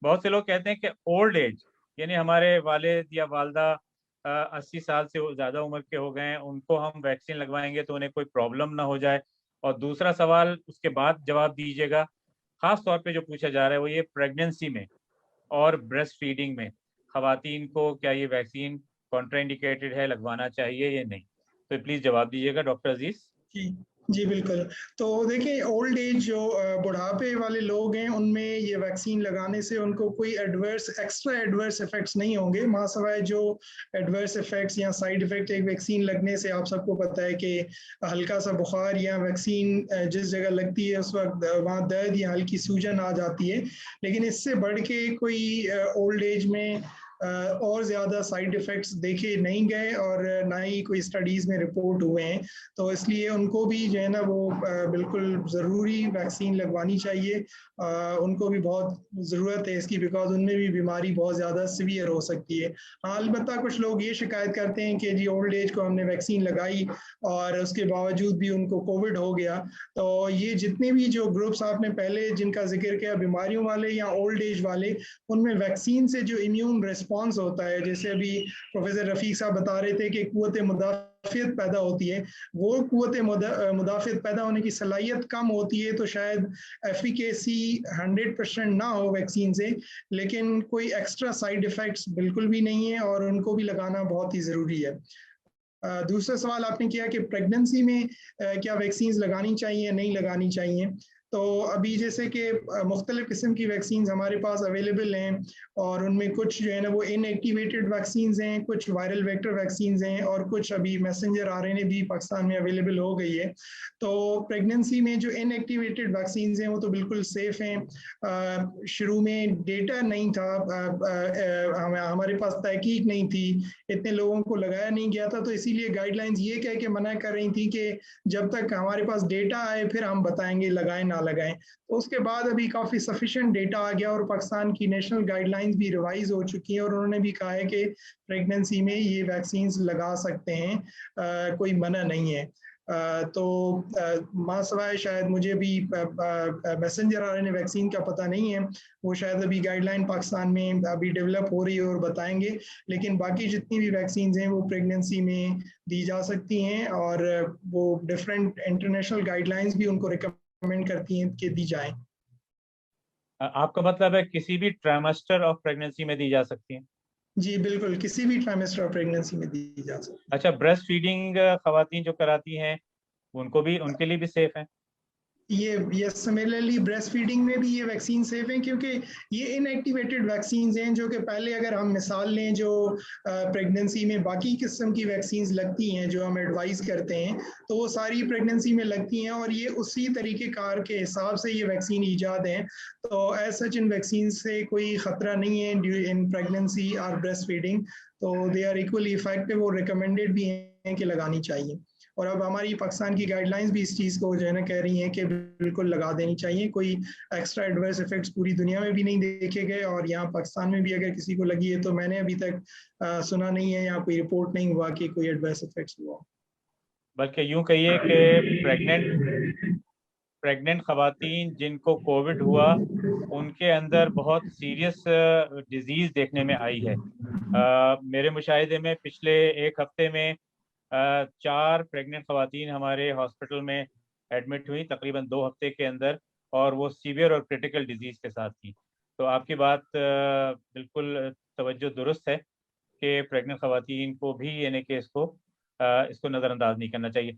बहुत से लोग कहते हैं कि ओल्ड एज, यानी हमारे वालिद या वालदा 80 साल से ज़्यादा उम्र के हो गए हैं, उनको हम वैक्सीन लगवाएंगे तो उन्हें कोई प्रॉब्लम ना हो जाए। और दूसरा सवाल उसके बाद जवाब दीजिएगा, खास तौर पे जो पूछा जा रहा है वो ये प्रेगनेंसी में और ब्रेस्ट फीडिंग में खवातीन को क्या ये वैक्सीन कॉन्ट्राइंडिकेटेड है, लगवाना चाहिए या नहीं? तो प्लीज़ जवाब दीजिएगा डॉक्टर अजीज। जी, जी बिल्कुल। तो देखिए ओल्ड एज जो बुढ़ापे वाले लोग हैं उनमें ये वैक्सीन लगाने से उनको कोई एक्स्ट्रा एडवर्स इफ़ेक्ट्स नहीं होंगे, मासिवाय जो एडवर्स इफ़ेक्ट्स या साइड इफ़ेक्ट एक वैक्सीन लगने से आप सबको पता है कि हल्का-सा बुखार या वैक्सीन जिस जगह लगती है उस वक़्त वहाँ दर्द या हल्की सूजन आ जाती है। लेकिन इससे बढ़ के कोई ओल्ड एज में और ज़्यादा साइड इफ़ेक्ट्स देखे नहीं गए और ना ही कोई स्टडीज़ में रिपोर्ट हुए हैं। तो इसलिए उनको भी जो है ना वो बिल्कुल ज़रूरी वैक्सीन लगवानी चाहिए। उनको भी बहुत ज़रूरत है इसकी, बिकॉज़ उनमें भी बीमारी बहुत ज़्यादा सीवियर हो सकती है। हाँ, अलबत्ता कुछ लोग ये शिकायत करते हैं कि जी ओल्ड एज को हमने वैक्सीन लगाई और उसके बावजूद भी उनको कोविड हो गया। तो ये जितने भी जो ग्रुप्स आपने पहले जिनका ज़िक्र किया, बीमारियों वाले या ओल्ड एज वाले, उनमें वैक्सीन से जो इम्यून रिस्पॉन्स होता है, जैसे अभी प्रोफ़ेसर रफ़ीक साहब बता रहे थे कि क़ुव्वत मुदाफ़ियत पैदा होती है, वो क़ुव्वत मुदाफ़ियत पैदा होने की सलाहियत कम होती है, तो शायद एफ़िकेसी 100% ना हो वैक्सीन से, लेकिन कोई एक्स्ट्रा साइड इफ़ेक्ट्स बिल्कुल भी नहीं है और उनको भी लगाना बहुत ही ज़रूरी है। दूसरा सवाल आपने किया कि प्रेगनेंसी में क्या वैक्सीन्स लगानी चाहिए या नहीं लगानी चाहिए। तो अभी जैसे कि मुख्तलिफ़ किस्म की वैक्सीन्स हमारे पास अवेलेबल हैं और उनमें कुछ जो है ना वो इनएक्टिवेटेड वैक्सीन्स हैं, कुछ वायरल वेक्टर वैक्सीन्स हैं और कुछ अभी मैसेंजर आरएनए भी पाकिस्तान में अवेलेबल हो गई है। तो प्रेगनेंसी में जो इनएक्टिवेटेड वैक्सीन्स हैं वो तो बिल्कुल सेफ़ हैं। शुरू में डेटा नहीं था, हमारे पास तहकीक नहीं थी, इतने लोगों को लगाया नहीं गया था, तो इसीलिए गाइडलाइंस ये कह के मना कर रही थी कि जब तक हमारे पास डेटा आए फिर हम बताएंगे लगाएं ना लगाएं। तो उसके बाद अभी काफ़ी सफिशिएंट डेटा आ गया और पाकिस्तान की नेशनल गाइडलाइंस भी रिवाइज हो चुकी हैं और उन्होंने भी कहा है कि प्रेगनेंसी में ये वैक्सीन लगा सकते हैं, कोई मना नहीं है। तो मासवाए शायद मुझे भी मैसेंजर आरएनए वैक्सीन का पता नहीं है, वो शायद अभी गाइडलाइन पाकिस्तान में अभी डेवलप हो रही है और बताएंगे। लेकिन बाकी जितनी भी वैक्सीन हैं वो प्रेगनेंसी में दी जा सकती हैं और वो डिफरेंट इंटरनेशनल गाइडलाइंस भी उनको रिकमेंड करती हैं कि दी जाए। आपका मतलब है किसी भी ट्राइमेस्टर ऑफ प्रेगनेंसी में दी जा सकती है? जी बिल्कुल, किसी भी ट्राइमेस्टर ऑफ प्रेगनेंसी में दी जा सकती है। अच्छा, ब्रेस्ट फीडिंग खवातीन जो कराती हैं उनको भी, उनके लिए भी सेफ है? ये सिमिलरली ब्रेस्ट फीडिंग में भी ये वैक्सीन सेफ हैं, क्योंकि ये इनएक्टिवेटेड वैक्सीन हैं जो कि पहले अगर हम मिसाल लें जो प्रेगनेंसी में बाकी किस्म की वैक्सीन लगती हैं जो हम एडवाइस करते हैं, तो वो सारी प्रेगनेंसी में लगती हैं और ये उसी तरीके कार के हिसाब से ये वैक्सीन ईजाद हैं। तो एज सच इन वैक्सीन से कोई ख़तरा नहीं है इन प्रेगनेंसी और ब्रेस्ट फीडिंग। तो दे आर इक्वली इफेक्टिव और रिकमेंडेड भी हैं कि लगानी चाहिए। और अब हमारी पाकिस्तान की गाइडलाइंस भी इस चीज़ को जो है ना कह रही हैं कि बिल्कुल लगा देनी चाहिए। कोई एक्स्ट्रा एडवर्स इफेक्ट्स पूरी दुनिया में भी नहीं देखे गए और यहाँ पाकिस्तान में भी अगर किसी को लगी है तो मैंने अभी तक सुना नहीं है, यहाँ कोई रिपोर्ट नहीं हुआ कि कोई एडवर्स इफेक्ट्स हुआ। बल्कि यूं कहिए कि प्रेग्नेंट प्रेग्नेंट खवातीन जिनको कोविड हुआ उनके अंदर बहुत सीरियस डिजीज देखने में आई है। मेरे मुशाहिदे में पिछले एक हफ्ते में 4 प्रेग्नेंट खवातीन हमारे हॉस्पिटल में एडमिट हुई तकरीबन 2 हफ्ते के अंदर, और वो सीवियर और क्रिटिकल डिजीज के साथ थी। तो आपकी बात बिल्कुल तवज्जो दुरुस्त है कि प्रेग्नेंट खवातीन को भी यानी कि इसको नज़रअंदाज नहीं करना चाहिए।